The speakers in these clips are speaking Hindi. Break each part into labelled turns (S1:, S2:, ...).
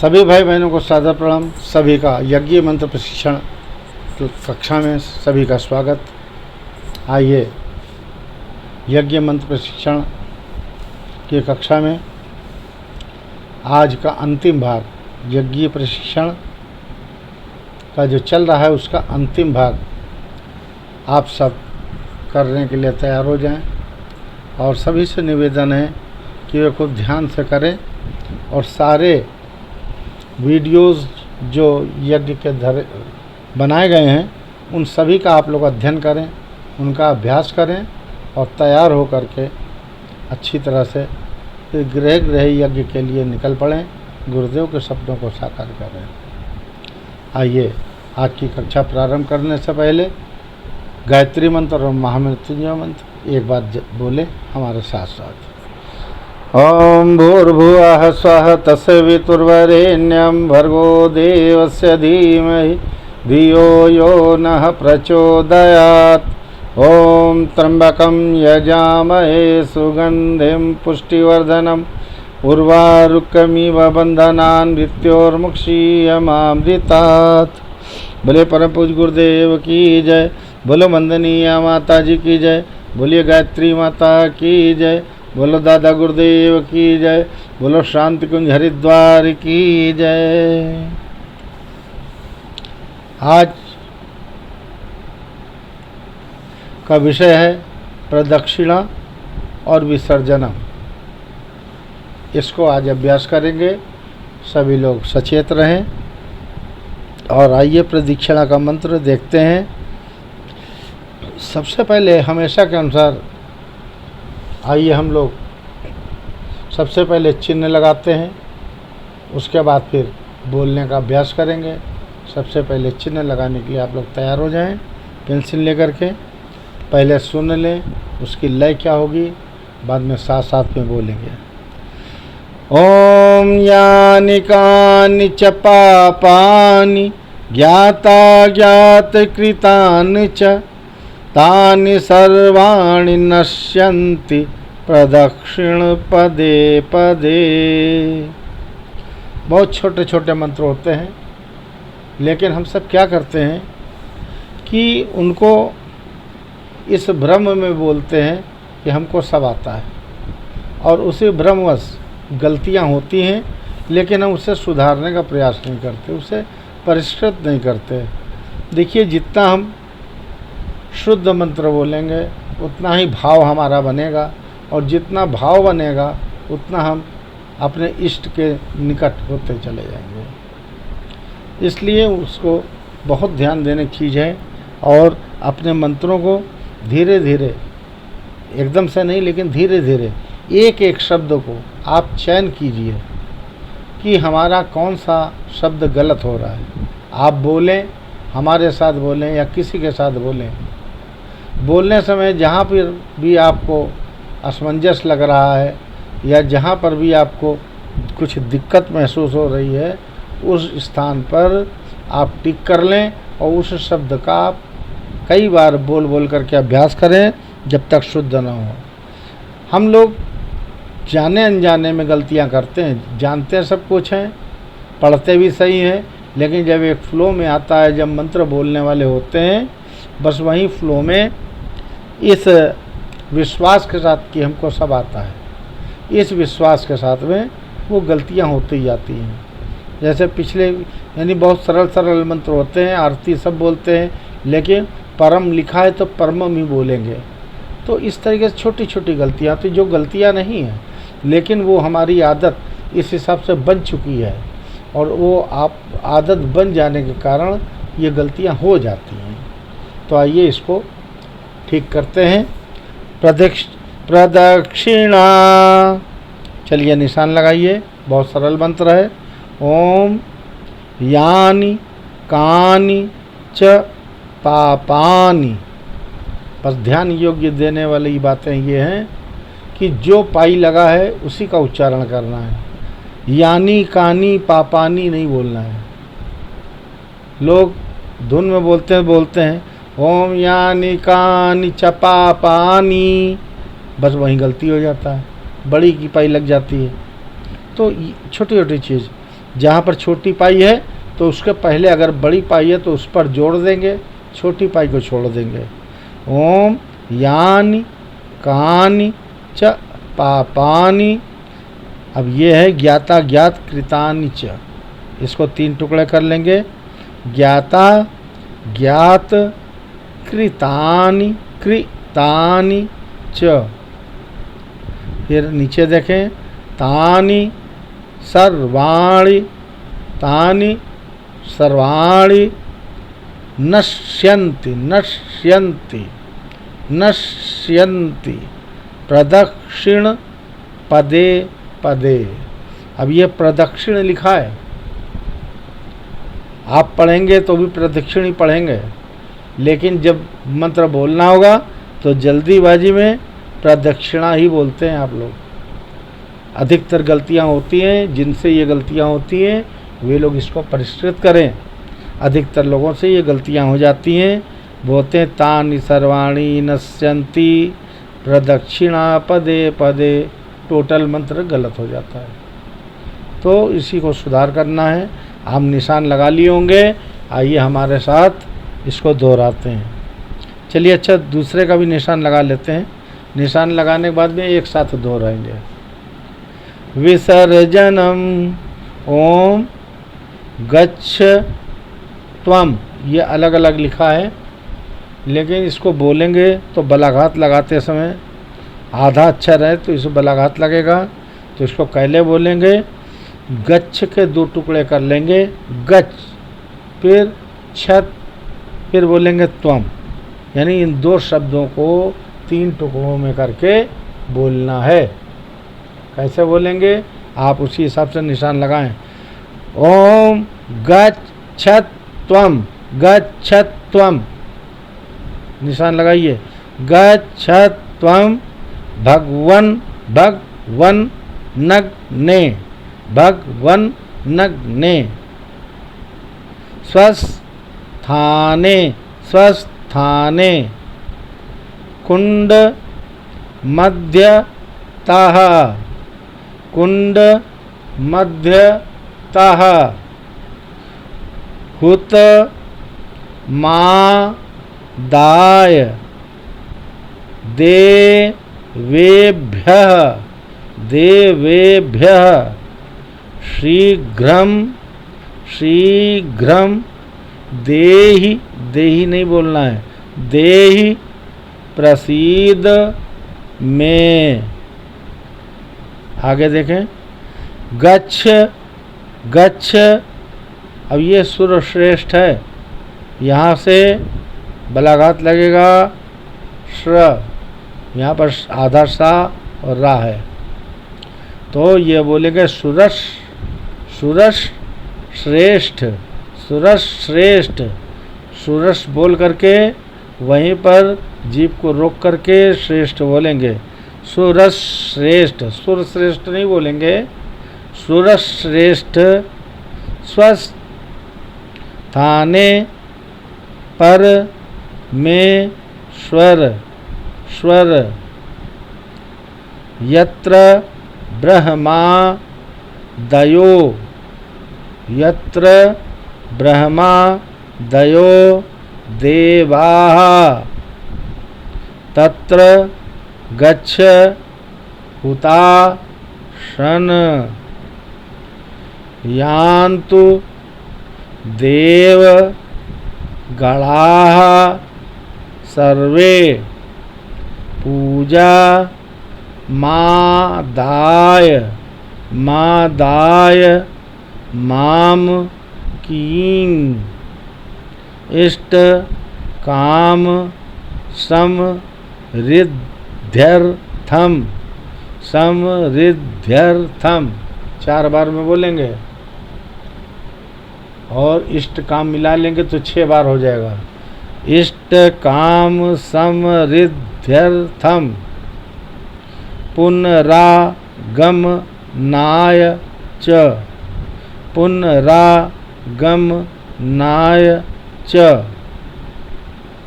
S1: सभी भाई बहनों को सादर प्रणाम। सभी का यज्ञ मंत्र प्रशिक्षण कक्षा में सभी का स्वागत। आइए यज्ञ मंत्र प्रशिक्षण की कक्षा में आज का अंतिम भाग, यज्ञ प्रशिक्षण का जो चल रहा है उसका अंतिम भाग आप सब करने के लिए तैयार हो जाएं और सभी से निवेदन है कि वे खूब ध्यान से करें और सारे वीडियोस जो यज्ञ के बनाए गए हैं उन सभी का आप लोग अध्ययन करें, उनका अभ्यास करें और तैयार हो करके अच्छी तरह से फिर गृह गृह यज्ञ के लिए निकल पड़ें, गुरुदेव के सपनों को साकार करें। आइए आज की कक्षा प्रारंभ करने से पहले गायत्री मंत्र और महामृत्युंजय मंत्र एक बार बोले हमारे साथ साथ। ओम भूर्भुवः स्वः तत्सवितुर्वरेण्यं भर्गो देवस्य धीमहि धियो यो नः प्रचोदयात्। ओम त्र्यंबकं यजामहे सुगंधिं पुष्टिवर्धनम् उर्वारुकमिव बन्धनान् मृत्योर्मुक्षीयमामृतात्। बोले परम पूज्य गुरुदेव की जय, बोलो वंदनीय माता जी की जय, बोलिए गायत्री माता की जय, बोलो दादा गुरुदेव की जय, बोलो शांति कुंज हरिद्वार की जय। आज का विषय है प्रदक्षिणा और विसर्जनम। इसको आज अभ्यास करेंगे, सभी लोग सचेत रहें। और आइए प्रदक्षिणा का मंत्र देखते हैं। सबसे पहले हमेशा के अनुसार आइए हम लोग सबसे पहले चिन्ह लगाते हैं, उसके बाद फिर बोलने का अभ्यास करेंगे। सबसे पहले चिन्ह लगाने के लिए आप लोग तैयार हो जाएं, पेंसिल लेकर के पहले सुन लें उसकी लय क्या होगी, बाद में साथ साथ में बोलेंगे। ओम यानि कानि च पापानि ज्ञाता ज्ञात कृतानि च तानि सर्वाणि नश्यन्ति प्रदक्षिण पदे पदे। बहुत छोटे छोटे मंत्र होते हैं, लेकिन हम सब क्या करते हैं कि उनको इस भ्रम में बोलते हैं कि हमको सब आता है और उसी भ्रमवश गलतियां होती हैं, लेकिन हम उसे सुधारने का प्रयास नहीं करते, उसे परिष्कृत नहीं करते। देखिए, जितना हम शुद्ध मंत्र बोलेंगे उतना ही भाव हमारा बनेगा और जितना भाव बनेगा उतना हम अपने इष्ट के निकट होते चले जाएंगे। इसलिए उसको बहुत ध्यान देने की चीज़ है और अपने मंत्रों को धीरे धीरे, एकदम से नहीं लेकिन धीरे धीरे एक एक शब्द को आप चयन कीजिए कि हमारा कौन सा शब्द गलत हो रहा है। आप बोलें, हमारे साथ बोलें या किसी के साथ बोलें, बोलने समय जहाँ पर भी आपको असमंजस लग रहा है या जहाँ पर भी आपको कुछ दिक्कत महसूस हो रही है, उस स्थान पर आप टिक कर लें और उस शब्द का आप कई बार बोल बोल करके अभ्यास करें जब तक शुद्ध न हो। हम लोग जाने अनजाने में गलतियां करते हैं, जानते सब कुछ हैं, पढ़ते भी सही हैं, लेकिन जब एक फ्लो में आता है, जब मंत्र बोलने वाले होते हैं, बस वहीं फ्लो में इस विश्वास के साथ कि हमको सब आता है, इस विश्वास के साथ में वो गलतियां होती जाती हैं। जैसे पिछले यानी बहुत सरल सरल मंत्र होते हैं, आरती सब बोलते हैं, लेकिन परम लिखा है तो परमम ही बोलेंगे। तो इस तरीके से छोटी छोटी गलतियाँ आती, जो गलतियाँ नहीं हैं, लेकिन वो हमारी आदत इस हिसाब से बन चुकी है और वो आप आदत बन जाने के कारण ये गलतियाँ हो जाती हैं। तो आइए इसको ठीक करते हैं। प्रदक्षिणा, चलिए निशान लगाइए, बहुत सरल मंत्र है। ओम यानि कानि च पापानि। बस ध्यान योग्य देने वाली बातें ये हैं कि जो पाई लगा है उसी का उच्चारण करना है, यानी कानी पापानी नहीं बोलना है। लोग धुन में बोलते हैं ओम यानी कानी च पापानी, बस वहीं गलती हो जाता है, बड़ी की पाई लग जाती है। तो छोटी छोटी चीज़ जहाँ पर छोटी पाई है तो उसके पहले अगर बड़ी पाई है तो उस पर जोड़ देंगे, छोटी पाई को छोड़ देंगे। ओम यानि कानि च पापानि। अब ये है ज्ञाता ज्ञात कृतानि च, इसको 3 टुकड़े कर लेंगे। ज्ञाता ज्ञात कृतानि कृतानि च। फिर नीचे देखें, तानि सर्वाणि तानि सर्वाणि नश्यन्ति नश्यन्ति नश्यन्ति प्रदक्षिण पदे पदे। अब ये प्रदक्षिण लिखा है, आप पढ़ेंगे तो भी प्रदक्षिण ही पढ़ेंगे, लेकिन जब मंत्र बोलना होगा तो जल्दीबाजी में प्रदक्षिणा ही बोलते हैं आप लोग। अधिकतर गलतियां होती हैं, जिनसे ये गलतियां होती हैं वे लोग इसको परिष्कृत करें। अधिकतर लोगों से ये गलतियां हो जाती हैं, बोलते हैं तानि सर्वाणि नश्यन्ति प्रदक्षिणा पदे पदे, टोटल मंत्र गलत हो जाता है। तो इसी को सुधार करना है। हम निशान लगा लिए होंगे, आइए हमारे साथ इसको दोहराते हैं। चलिए अच्छा, दूसरे का भी निशान लगा लेते हैं। निशान लगाने के बाद में एक साथ दोहराएंगे। विसर्जनम ओम गच्छ त्वम, ये अलग अलग लिखा है, लेकिन इसको बोलेंगे तो बलाघात लगाते समय आधा अक्षर है तो इसको बलाघात लगेगा, तो इसको कैले बोलेंगे। गच्छ के 2 टुकड़े कर लेंगे, गच्छ, फिर छत, फिर बोलेंगे त्वम, यानी इन 2 शब्दों को 3 टुकड़ों में करके बोलना है। कैसे बोलेंगे आप उसी हिसाब से निशान लगाएं। ओम गच्छत्वम गच्छत्वम, निशान लगाइए। गच्छत्वम भगवन भगवन नग्ने भगवन नग्ने स्वस्थाने स्वस्थाने कुंड मध्यतः कुंड मध्यतः हुत मादाय देवेभ्यः देवेभ्यः शीघ्रम शीघ्रम देहि, देहि नहीं बोलना है, देहि प्रसीद में। आगे देखें, गच्छ गच्छ, अब ये सुर श्रेष्ठ है, यहाँ से बलाघात लगेगा श्र, यहाँ पर आधा सा और रा है, तो ये बोलेंगे सुरस सुरस श्रेष्ठ सुरस श्रेष्ठ। सुरस बोल करके वहीं पर जीभ को रोक करके श्रेष्ठ बोलेंगे। सुरस श्रेष्ठ, सुर श्रेष्ठ नहीं बोलेंगे, सुरस श्रेष्ठ। स्वस्थाने पर में स्वर स्वर, यत्र ब्रह्मा दयो यत्र ब्रह्मा दयो देवाः तत्र गच्छ हुताशन यान्तु देव गणाः सर्वे पूजा मादाय मादाय माम कीं इष्ट काम समृद्ध्यर्थम समृद्ध्यर्थम 4 बार में बोलेंगे, और इष्ट काम मिला लेंगे तो 6 बार हो जाएगा। इष्ट काम समृद्ध्यर्थम पुनरागमनाय च पुनरागमनाय च।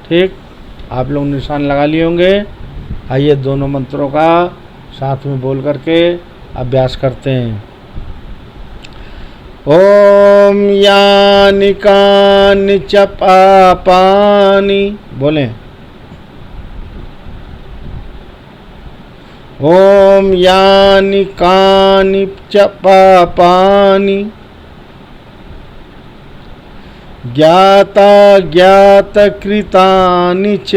S1: ठीक, आप लोग निशान लगा लिए होंगे। आइए दोनों मंत्रों का साथ में बोल करके अभ्यास करते हैं। ओम यानि कानि च पापानि, बोलें। ओम यानि कानि च पापानि ज्ञाता ज्ञात कृतानि च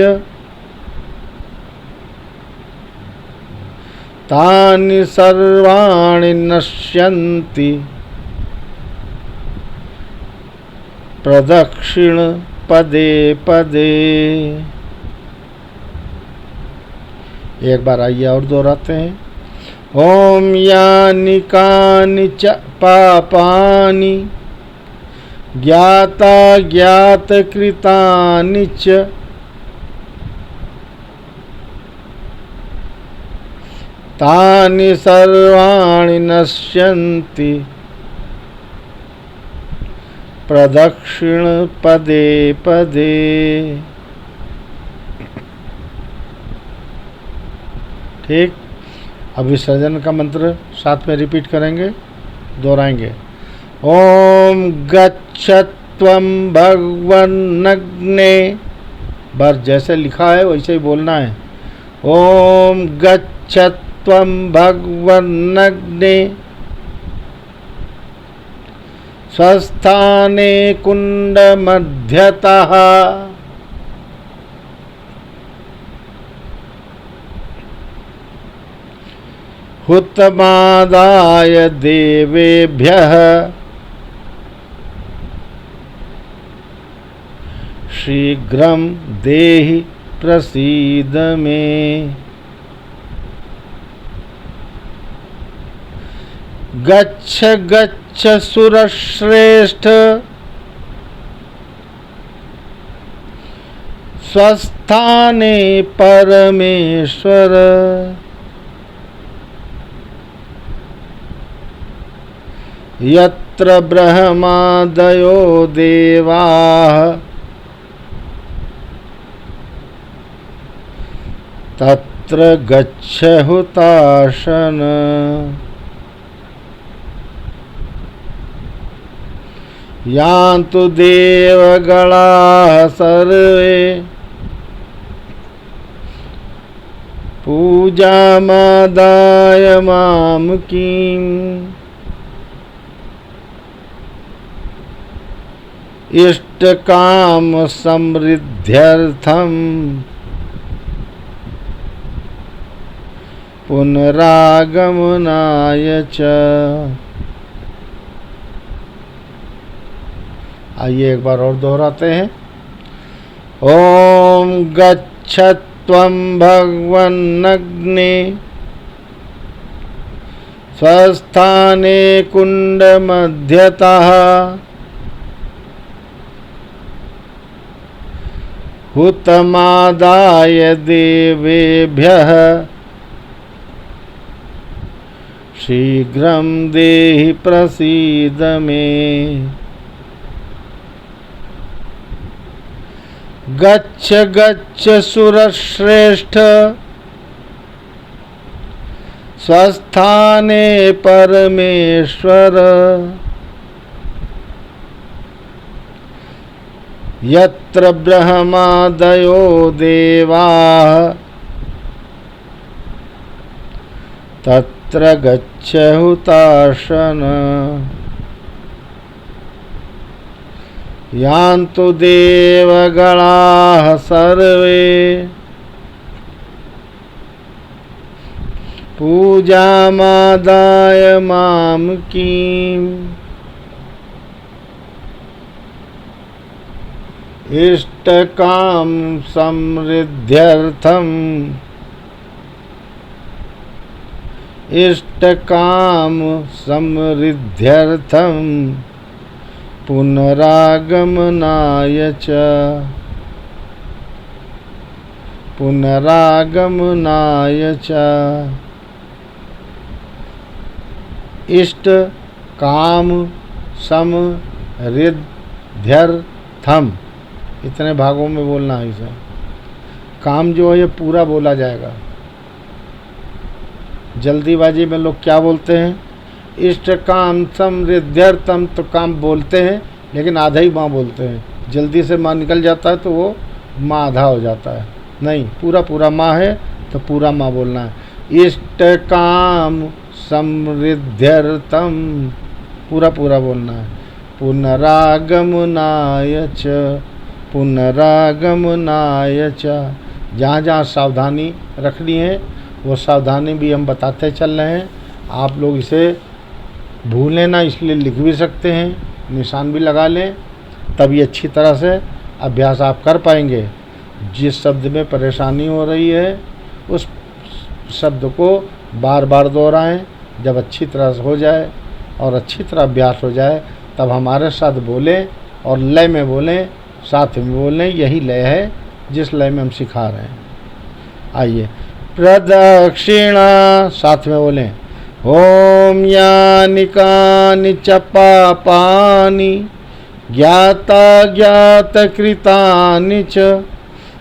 S1: तानि सर्वाणि नश्यन्ति प्रदक्षिण पदे पदे। एक बार आइए और दोहराते हैं। ओम यानि कानि च पापानि ज्ञाता ज्ञात कृतानि च तानि सर्वाणि नश्यन्ति प्रदक्षिण पदे पदे। ठीक। अब विसर्जन का मंत्र साथ में रिपीट करेंगे, दोहराएंगे। ओम गच्छत्वं भगवन्नग्ने, बस जैसे लिखा है वैसे ही बोलना है। ओम गच्छत्वं भगवन्नग्ने स्वस्थाने कुंड मध्यतः हुतमादाय देवेभ्यः शीघ्रं देहि प्रसीद मे। गच्छ गच्छ सुरश्रेष्ठ स्वस्थाने परमेश्वर यत्र ब्रह्मादयो देवाः तत्र गच्छ हुताशन। यान्तु देवगणाः सर्वे पूजामादाय मामकीम् इष्टकाम समृद्ध्यर्थम पुनरागमनाय च। आइए एक बार और दोहराते हैं। ओम गच्छत्वं भगवन्नग्ने स्वस्थाने कुंड मध्यतः हुतमादाय देवेभ्यः शीघ्रं देहि प्रसीद मे। गच्छ गच्छ सुरश्रेष्ठ स्वस्थाने परमेश्वर यत्र ब्रह्मादयो देवाः तत्र गच्छ हुताशन। यान्तु देवगणाः सर्वे पूजामादाय मामकीम् इष्टकाम समृद्ध्यर्थम पुनरागमनाय च इष्ट काम समृद्ध्यर्थम, इतने भागों में बोलना है इसे। काम जो है ये पूरा बोला जाएगा। जल्दीबाजी में लोग क्या बोलते हैं, इष्ट काम समृद्ध्यर्थम, तो काम बोलते हैं लेकिन आधा ही माँ बोलते हैं। जल्दी से माँ निकल जाता है तो वो माँ आधा हो जाता है। नहीं, पूरा पूरा माँ है तो पूरा माँ बोलना है। इष्ट काम समृद्ध्यर्थम, पूरा पूरा बोलना है। पुनरागमनाय च, पुनरागमनाय च। जहाँ जहाँ सावधानी रखनी है वो सावधानी भी हम बताते चल रहे हैं। आप लोग इसे भूलें ना, इसलिए लिख भी सकते हैं, निशान भी लगा लें, तभी अच्छी तरह से अभ्यास आप कर पाएंगे। जिस शब्द में परेशानी हो रही है उस शब्द को बार बार दोहराएं। जब अच्छी तरह से हो जाए और अच्छी तरह अभ्यास हो जाए तब हमारे साथ बोलें और लय में बोलें, साथ में बोलें। यही लय है जिस लय में हम सिखा रहे हैं। आइए, प्रदक्षिणा, साथ में बोलें। ओम यानि कानि च पापानि ज्ञात कृतानि च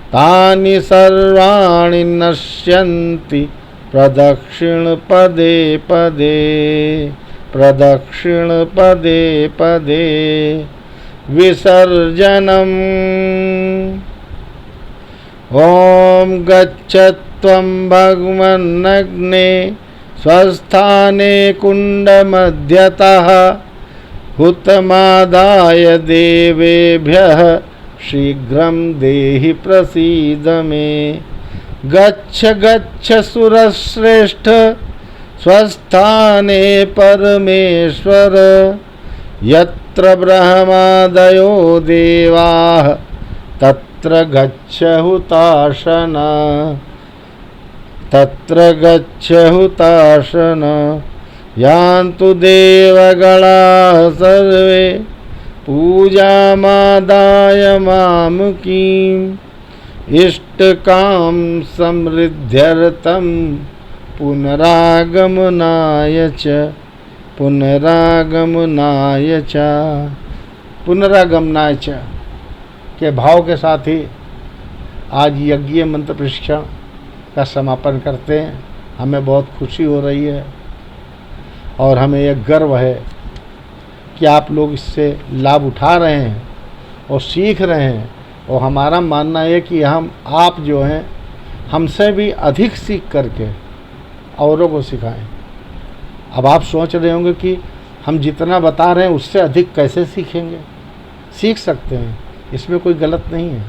S1: तानि सर्वाणि नश्यन्ति प्रदक्षिण पदे पदे, प्रदक्षिण पदे पदे विसर्जनम्। ओम गच्छत्वं भगवन्नग्ने स्वस्थाने कुण्डमध्यतः हुतमादाय देवेभ्यः शीघ्रं देहि प्रसीद मे। गच्छ गच्छ सुरश्रेष्ठ स्वस्थाने परमेश्वर यत्र ब्रह्मादयो देवाः तत्र गच्छ हुताशना, तत्र गच्छ हुताशना। यान्तु देवगणाः सर्वे पूजामादाय मामुकीम् इष्टकाम समृद्ध्यर्थम पुनरागमनाय च, पुनरागमनाय च। पुनरागमनाय च के भाव के साथ ही आज यज्ञ मंत्र प्रशिक्षण का समापन करते हैं। हमें बहुत खुशी हो रही है और हमें यह गर्व है कि आप लोग इससे लाभ उठा रहे हैं और सीख रहे हैं। और हमारा मानना है कि आप जो हैं हमसे भी अधिक सीख करके औरों को सिखाएं। अब आप सोच रहे होंगे कि हम जितना बता रहे हैं उससे अधिक कैसे सीखेंगे। सीख सकते हैं, इसमें कोई गलत नहीं है।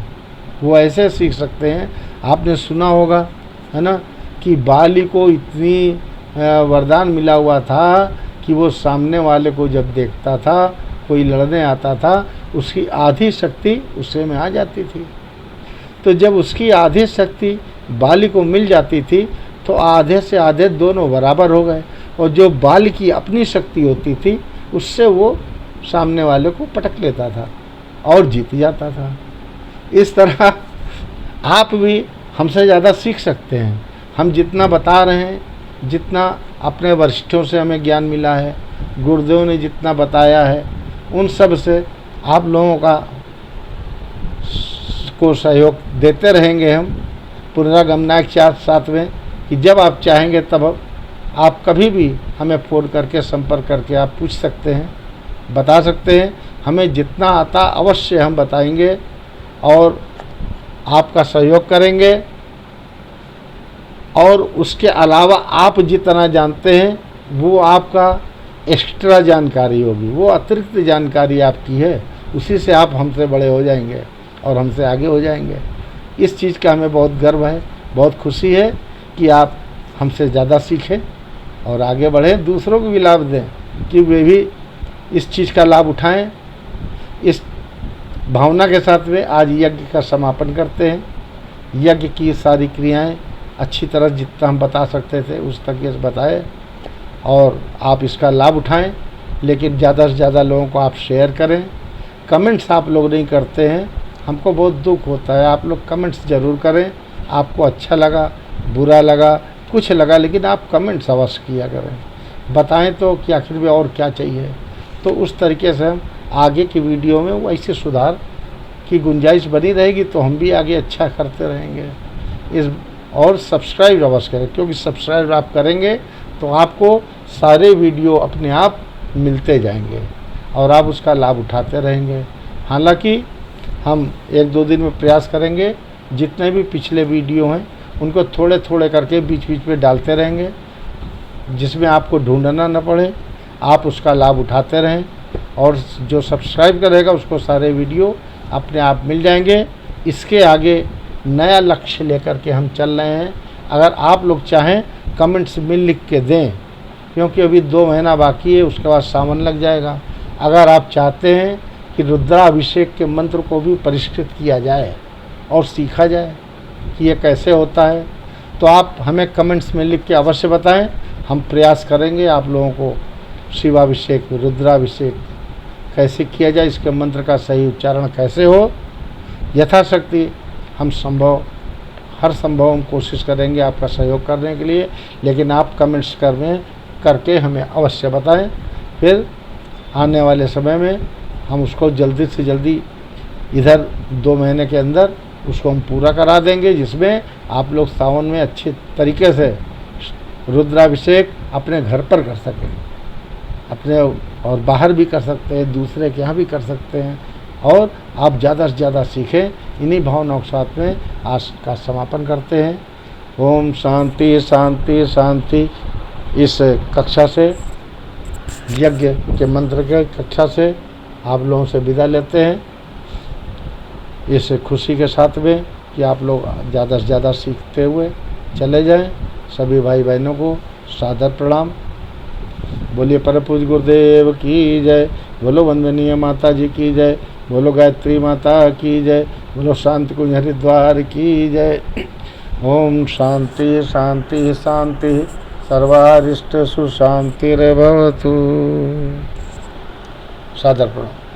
S1: वो ऐसे सीख सकते हैं, आपने सुना होगा है ना कि बाली को इतनी वरदान मिला हुआ था कि वो सामने वाले को जब देखता था, कोई लड़ने आता था, उसकी आधी शक्ति उसे में आ जाती थी। तो जब उसकी आधी शक्ति बाली को मिल जाती थी तो आधे से आधे दोनों बराबर हो गए। और जो बाली की अपनी शक्ति होती थी उससे वो सामने वाले को पटक लेता था और जीत जाता था। इस तरह आप भी हमसे ज़्यादा सीख सकते हैं। हम जितना बता रहे हैं, जितना अपने वरिष्ठों से हमें ज्ञान मिला है, गुरुदेव ने जितना बताया है, उन सब से आप लोगों को सहयोग देते रहेंगे हम। पुनरागमनाय के साथ में कि जब आप चाहेंगे तब आप कभी भी हमें फ़ोन करके संपर्क करके आप पूछ सकते हैं, बता सकते हैं। हमें जितना आता अवश्य हम बताएंगे और आपका सहयोग करेंगे। और उसके अलावा आप जितना जानते हैं वो आपका एक्स्ट्रा जानकारी होगी, वो अतिरिक्त जानकारी आपकी है। उसी से आप हमसे बड़े हो जाएंगे और हमसे आगे हो जाएंगे। इस चीज़ का हमें बहुत गर्व है, बहुत खुशी है कि आप हमसे ज़्यादा सीखें और आगे बढ़ें, दूसरों को भी लाभ दें कि वे भी इस चीज़ का लाभ उठाएं। इस भावना के साथ में आज यज्ञ का समापन करते हैं। यज्ञ की सारी क्रियाएं अच्छी तरह जितना हम बता सकते थे उस तक ये बताए और आप इसका लाभ उठाएं। लेकिन ज़्यादा से ज़्यादा लोगों को आप शेयर करें। कमेंट्स आप लोग नहीं करते हैं, हमको बहुत दुख होता है। आप लोग कमेंट्स ज़रूर करें। आपको अच्छा लगा, बुरा लगा, कुछ लगा, लेकिन आप कमेंट्स अवश्य किया करें, बताएं तो कि आखिर में और क्या चाहिए। तो उस तरीके से हम आगे की वीडियो में वैसे सुधार की गुंजाइश बनी रहेगी तो हम भी आगे अच्छा करते रहेंगे। और सब्सक्राइब अवश्य करें, क्योंकि सब्सक्राइब आप करेंगे तो आपको सारे वीडियो अपने आप मिलते जाएंगे और आप उसका लाभ उठाते रहेंगे। हालांकि हम 1-2 दिन में प्रयास करेंगे, जितने भी पिछले वीडियो हैं उनको थोड़े थोड़े करके बीच बीच में डालते रहेंगे, जिसमें आपको ढूंढना न पड़े, आप उसका लाभ उठाते रहें और जो सब्सक्राइब करेगा उसको सारे वीडियो अपने आप मिल जाएंगे। इसके आगे नया लक्ष्य लेकर के हम चल रहे हैं। अगर आप लोग चाहें कमेंट्स में लिख के दें, क्योंकि अभी 2 महीना बाकी है, उसके बाद सावन लग जाएगा। अगर आप चाहते हैं कि रुद्राभिषेक के मंत्र को भी परिष्कृत किया जाए और सीखा जाए कि ये कैसे होता है, तो आप हमें कमेंट्स में लिख के अवश्य बताएं। हम प्रयास करेंगे आप लोगों को शिवाभिषेक, रुद्राभिषेक कैसे किया जाए, इसके मंत्र का सही उच्चारण कैसे हो, यथाशक्ति हम हर संभव हम कोशिश करेंगे आपका सहयोग करने के लिए। लेकिन आप कमेंट्स करके हमें अवश्य बताएं, फिर आने वाले समय में हम उसको जल्दी से जल्दी इधर 2 महीने के अंदर उसको हम पूरा करा देंगे, जिसमें आप लोग सावन में अच्छे तरीके से रुद्राभिषेक अपने घर पर कर सकें, अपने और बाहर भी कर सकते हैं, दूसरे के यहाँ भी कर सकते हैं, और आप ज़्यादा से ज़्यादा सीखें। इन्हीं भावनाओं के साथ में आज का समापन करते हैं। ओम शांति शांति शांति। इस कक्षा से, यज्ञ के मंत्र के कक्षा से आप लोगों से विदा लेते हैं, इस खुशी के साथ में कि आप लोग ज़्यादा से ज़्यादा सीखते हुए चले जाएं। सभी भाई बहनों को सादर प्रणाम। बोलिए परम पूज्य गुरुदेव की जय, बोलो वंदनीय माता जी की जय, बोलो गायत्री माता की जय, बोलो शांति कुंज हरिद्वार की जय। ओम शांति शांति शांति। सर्वारिष्ट सुशांतिर्भवतु। सादर प्रणाम।